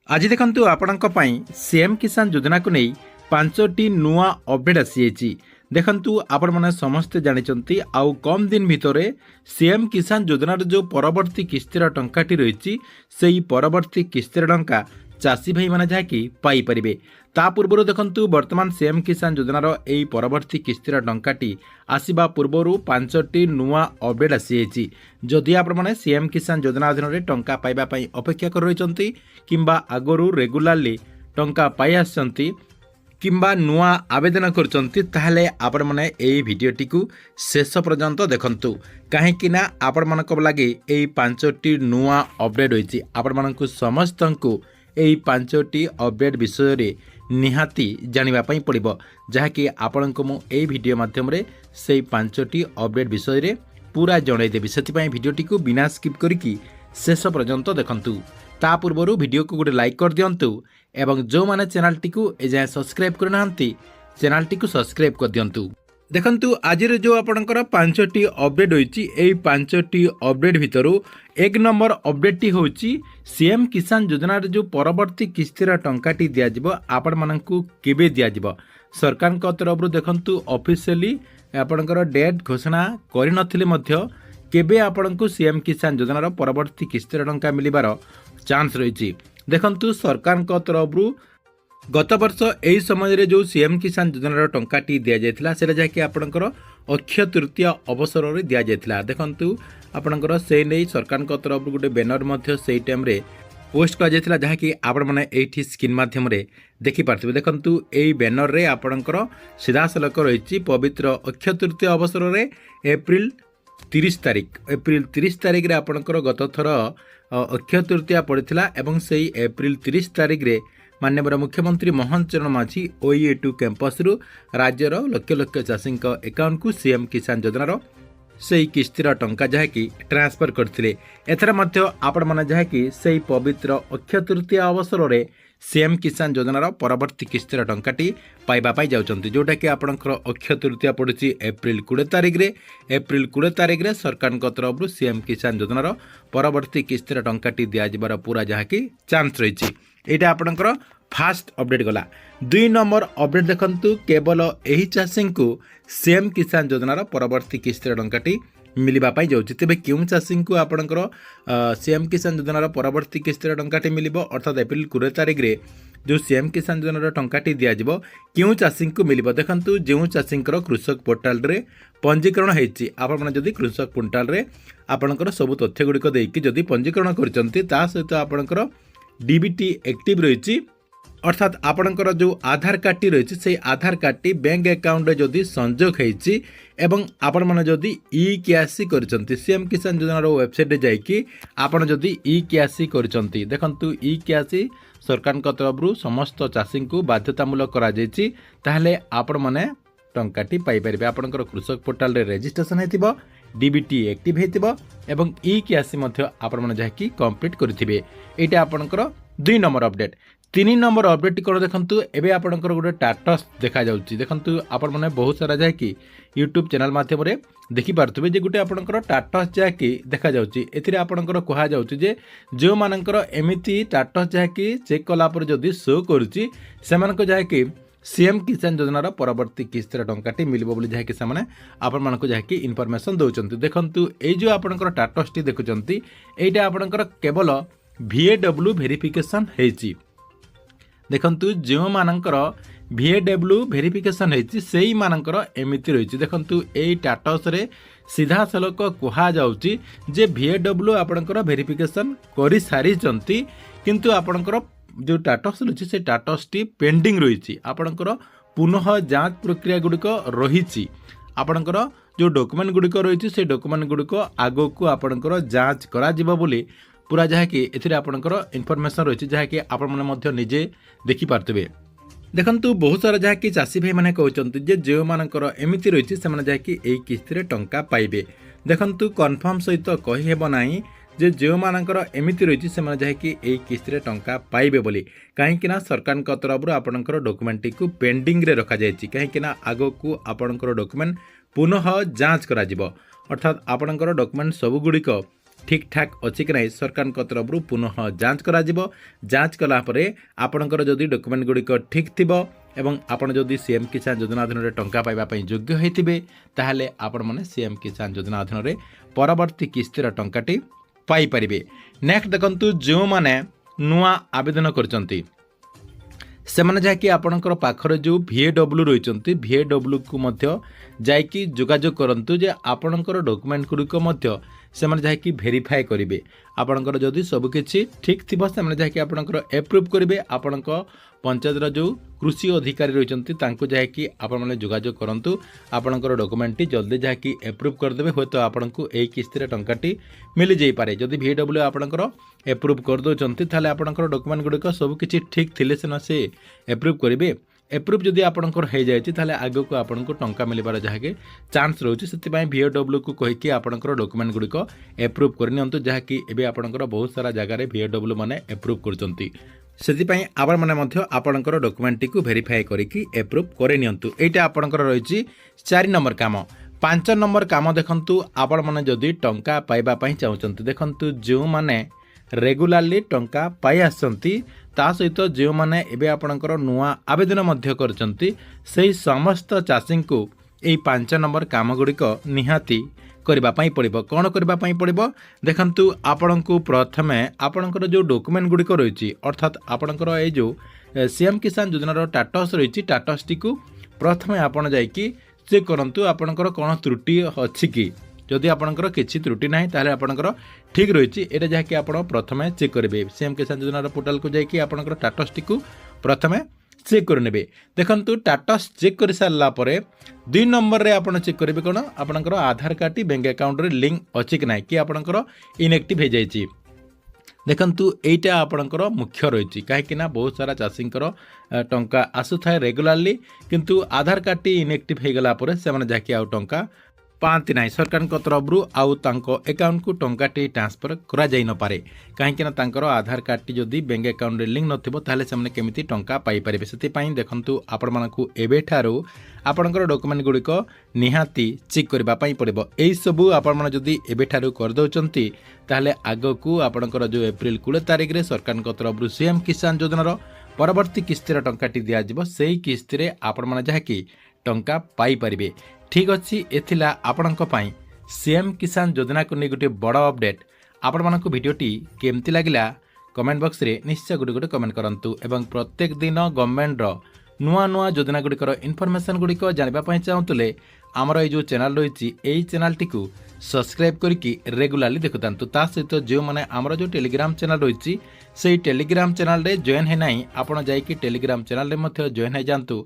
आज देखंतु आपणक पई सीएम किसान योजना को नहीं 5टी नुआ अपडेट आसी देखंतु आपण माने समस्त जानिचंती आउ कम दिन भितरे सीएम किसान योजनार जो परवर्ती किस्तिर टंकाटी रही सेही परवर्ती किस्तिर टंका चाषी भाई माने जाकी पाई परिबे। ता पूर्व देखंतु वर्तमान सीएम किसान योजनार एई परवर्ती किस्तिर टंकाटी आसीबा पूर्वरु 5टी नुआ अपडेट आसी जदि आपण माने सीएम किसान योजना अधीन रे टंका पाइबा पई अपेक्षा कर रहिचंती किंबा आगरु रेगुलारली टंका पाई आछंती किंबा नुआ आवेदन करचंती ताहले आपण माने एई भिडियोटी को शेष पर्यंत देखंतु काहेकि ना आपण मानक लागि एई 5टी नुआ अपडेट होईची आपण मानकु समस्तंकु एई 5टी अपडेट विषय रे निहाती जानिबा पई पड़िबो जहाँकि आपणको मु एई भिडियो माध्यम रे सेई 5टी अपडेट विषय रे पूरा जणाई देबी सेति भिडियोटी को बिना स्किप करिकी शेष पर्यंत देखंतु। ता पूर्व भिडियो को गोटे लाइक कर दिंतु एवं जो माने चैनल टी को एजाए सब्सक्राइब करना चैनल टी को सब्सक्राइब कर दिंतु। देखंतु आज जो आपणकर 5टी अपडेट होईची एई 5टी अपडेट भितरु एक नंबर अपडेट टी होची सीएम किसान योजना जो परवर्ती किस्तिर टंकाटी दिया जिवो आपण मानकु केबे दिया जिवो सरकार को तरफ देखंतु ऑफिशियली आपणकर डेट घोषणा करि नथिले मध्य केबे आपणकु सीएम किसान योजनार परवर्ती किस्तिर टंका मिलिबार चांस रही। देखंतु सरकार को तरफ गत वर्ष यही समय जो सीएम किसान योजनार टंकाटी दि जाइथिला सेटा जाकि आपणकर अक्षय तृतीय अवसर रे दि जाइथिला। देखंतु आपणकर से नै सरकार को तरफ गोटे बैनर मध्य सेही टाइम रे पोस्ट करा जाइथिला जहाँकि आपण माने एठी स्क्रीन माध्यम रे देखि पारथिबे। देखंतु एही बैनर रे आपणकर सीधा सलक रहिछि पवित्र अक्षय तृतीय अवसर रे एप्रिल 30 तारिख रे आपणकर गत थर अक्षय तृतीया पड़ता एवं से एप्रिल 30 तारिख रे माननीय मुख्यमंत्री मोहन चरण माझी OEA2 कैंपस रु राज्यर लक्ष लक्ष चाषी अकाउंट को सीएम किसान योजनार से किस्तिर टंका जहाँकि ट्रांसफर करथिले। एथर मध्य आपण माने जहाँकि से पवित्र अक्षय तृतीया अवसर रे सीएम किसान योजनार परवर्ती किस्तिर टंकाटी पाइबा पाई जाउचंती जोटा कि आपणकर अक्षय तृतीया पड़ुची एप्रिल 20 तारिख रे। एप्रिल 20 तारिख रे सरकार को तरफ सीएम किसान योजनार परवर्ती किस्तिर टंकाटी दिया जिबार पूरा जहाँकि चांस रही। एटा आपणकर फास्ट अपडेट गला। 2 नंबर अपडेट देखंतु केवल एही चाषी को सीएम किसान योजनार परवर्ती किस्तिर टंकाटी मिलवा पाई जाउछि। तेबे केउं चाषी को आपणकर सीएम किसान योजनार परवर्ती किस्तिर टंकाटी मिलिबो अर्थात एप्रिल 20 तारिख रे जो सीएम किसान योजनार टंकाटी दिया जिवो केउं चाषी को मिलिबो। देखंतु जेउं चाषींकर कृषक पोर्टाल रे पंजीकरण हेछि आपण माने जदि कृषक पोर्टाल रे आपणकर सब तथ्य गुडिक देकी जदि पंजीकरण करचंती ता सहित आपणकर डीबीटी एक्टिव रहिछि अर्थात आपणकर जो आधार कार्ड टी रही से आधार कार्ड टी बैंक अकाउंट रे जदि संजोग होईछि एवं आपण माने जदि ई केआईसी करचंती सीएम किसान योजनार वेबसाइट रे जाईकी आपण जदि ई केआईसी करचंती देखंतु ई केआईसी सरकार को तरफ समस्त चाषी को बाध्यतामूलक करा जाईछि ताहले आपण माने टंकाटी पाई परिबे। आपणकर कृषक पोर्टाल रे रजिस्ट्रेशन हेतिबो डीबीटी एक्टिव हेतिबो एवं ई केआईसी मध्य आपण माने जाकी कंप्लीट करथिबे। एटा आपणकर 2 नंबर अपडेट। 3 नंबर अपडेट कौन देखंतु एबे आपणकर गोटे टाटस देखा जाउछि। देखंतु आपण माने बहुत सारा जाकी यूट्यूब चैनल माध्यम रे देखि पारथुबे जे गोटे आपणकर टाटस जाकी देखा जाउछि। एथिरे आपणकर कहा जाउछि जे जो मानकर एमिति टाटस जाकी चेक कला पर जदि शो करूछि सेमानको जाकी सीएम किसान योजनार परवर्ती किस्तिर टंकाटी मिलिबो बोली जाकी से माने आपण मानको जाकी इनफॉरमेशन दउचंती। देखंतु ए जो आपणकर टाटस टी देखुचंती एटा आपणकर केवल VAW वेरिफिकेशन हेछि। देखंतु जो मानकर VAW वेरिफिकेशन हेछि सेही मानकर एमिति रहिछि। देखंतु एई टाटस रे सीधा सलक कहा जाउछि जे VAW आपणकर वेरिफिकेशन करि सारी चंती किंतु आपणकर जो टाटस रहिछि से टाटस टी पेंडिंग रहिछि आपणकर पुनः जांच प्रक्रिया गुडिक रहिछि। आपणकर जो डॉक्यूमेंट गुडिक रहिछि से डॉक्यूमेंट गुडिक आगो को आपणकर जांच करा जिवो बोली पूरा जहाँकि एथिरे आपणकर इनफॉरमेशन रही जहाँकि आपण माने मध्य निजे देखि पारथिबे। देखंतु बहुत सारा जहाँकि चाषी भाई माने कहउचंती जे जो मानकर एमिति रही से माने जहाँकि एई किस्तिरे टंका पाइबे। देखंतु कन्फर्म सहित कहि हेबो नाही जे जो मानकर एमिति रही से माने जहाँकि एई किस्तिरे टंका पाइबे बोली काहेकि ना सरकार को तरफ आपणकर डॉक्यूमेंट को पेंडिंग रे रखा जायछि काहेकि ना आगो को आपणकर डॉक्यूमेंट पुनः जांच करा जिवो अर्थात आपणकर डॉक्यूमेंट सब गुडिक ठीक ठाक अच्छी कि ना सरकार तरफ पुनः जांच करा जांच कलापर आपणकर जदि डॉक्यूमेंट गुड़िक ठीक थिबो एवं आपण जदि सीएम किसान योजना अधीन टंका पाइबा योग्य होइथिबे ताहले आपण माने सीएम किसान योजना अधीन परवर्ती किस्तिर टंकाटी पाई परिबे। नेक्स्ट देखंतु जो माने नुआ आवेदन करचंती सेमाने जाकि आपणकर पाखरे जो VAW रहिचंती VAW को मध्य जाइकी जोगाजोग करंतु जे आपणकर डॉक्यूमेंट गुड़िक मध्य सेमाने जाकि वेरीफाई करिवे आपणकर जदि सब किछि ठीक थिबो सेमाने जाकि आपणकर एप्रूव करिवे आपणक पंचायतर जो कृषि अधिकारी रहिचंती तांको जाकि आपण माने जोगाजोग करंतु आपणकर डॉक्यूमेंट टी जल्दी जाकि एप्रूव करदेबे होतो आपणको एई किस्तीरे टंकाटी मिली जाई पारे जदि VAW आपणकर एप्रूव कर दोचंती ताले आपणकर डॉक्यूमेंट गुड़िक सब किछि ठीक थिले सेना से एप्रूव करिवे एप्रूव जदि आपणकर हो जाए ताले आगे को आपको टंका मिलबार जहाँकि चान्स रोचे से VAW को कहीकि आपणकर डॉक्यूमेंट गुड़िक एप्रूव करनियंतु जहाँकि एबे आपणकर बहुत सारा जगार VAW माने एप्रूव करचंती सेतिपई आपण माने मध्य आपणकर डॉक्यूमेंट को वेरीफाई करिकि एप्रूव करे नियंतु एटा आपणकर रहिछि 4 नंबर काम। 5 नंबर काम देखंतु आपण माने जदि टंका पाइबा पई चाहउचंती देखंतु जो माने रेगुलारली टंका पाई आसंती ता सहित जो माने एबे आपणकर नुआ आवेदन मध्य करचंती सेही समस्त चाषी को एई 5 नंबर काम गुड़िक निहाती करबा पई पड़िबो। कोन करबा पई पड़िबो देखंतु आपणको प्रथमे आपणकर जो डॉक्यूमेंट गुड़िक रहिछि अर्थात आपणकर ए जो सीएम किसान योजनार स्टेटस रहिछि स्टेटस टी को प्रथमे आपण जाईकी चेक करंतु आपणकर कोन त्रुटि अछि कि जदि आपणकर किछि त्रुटि नाही ताले आपणकर ठीक रहिछि एटा जाकि आपण प्रथमे चेक करिवे सीएम किसान योजनार पोर्टल को जाईकी आपणकर स्टेटस टी को प्रथमे चेक कर नेबे देखंतु स्टेटस चेक कर सारला परे 2 नंबर रे आपण चेक करिवे कोन आपणकर आधार कार्ड टी बैंक अकाउंट रे लिंक अछि कि नाही कि आपणकर इनएक्टिव हे जाईछि देखंतु एटा आपणकर मुख्य रहिछि काहे ना बहुत सारा चाषींकर टंका आसु थाए रेगुलारली किंतु आधार कार्ड टी इनएक्टिव हे गला परे से माने जाकि आउ टंका पाती ना सरकार तरफ आउ तांको अकाउंट को टंकाटी ट्रांसफर करा जाई न पारे कहीं तांकर आधार कार्ड टी जदि बैंक अकाउंट रे लिंक नथिबो ताले से केमिति टंका पाई परिबे सेति पई देखंतु आपण मानकु एबे ठारो आपणकर डॉक्यूमेंट गुड़िक निहाती चेक करबा पई पड़िबो एई सबु आपण माने जदि एबे ठारो कर दउचंती ताले आगकू आपणकर जो एप्रिल 20 तारिख रे सरकार तरफ सीएम किसान योजनार परवर्ती किस्तीर टंकाटी दिया जिवो सेही किस्तीरे आपण माने जाकी टंका पाई परिबे। ठीक अच्छी एथिला आपणक पई सीएम किसान योजना को नहीं गोटे बड़ अपडेट आपण मानक भिडियोटी केमती लागिला कमेंट बॉक्स रे निश्चय गोटे गोटे कमेंट करंतु एवं प्रत्येक दिन गवर्नमेंट रो नुआ नुआ योजना गुड़िकर इनफॉरमेशन गुड़िक जानबा चाहूले आमर ये जो चैनल रही यही चैनल टी को सब्सक्राइब करके रेगुलारली देखुतांतु ता सहित जो माने आमर जो टेलीग्राम चैनल रही से टेलीग्राम चैनल रे जॉइन है नहीं आपण जाइए टेलीग्राम चैनल रे मध्य जॉइन है जांतु।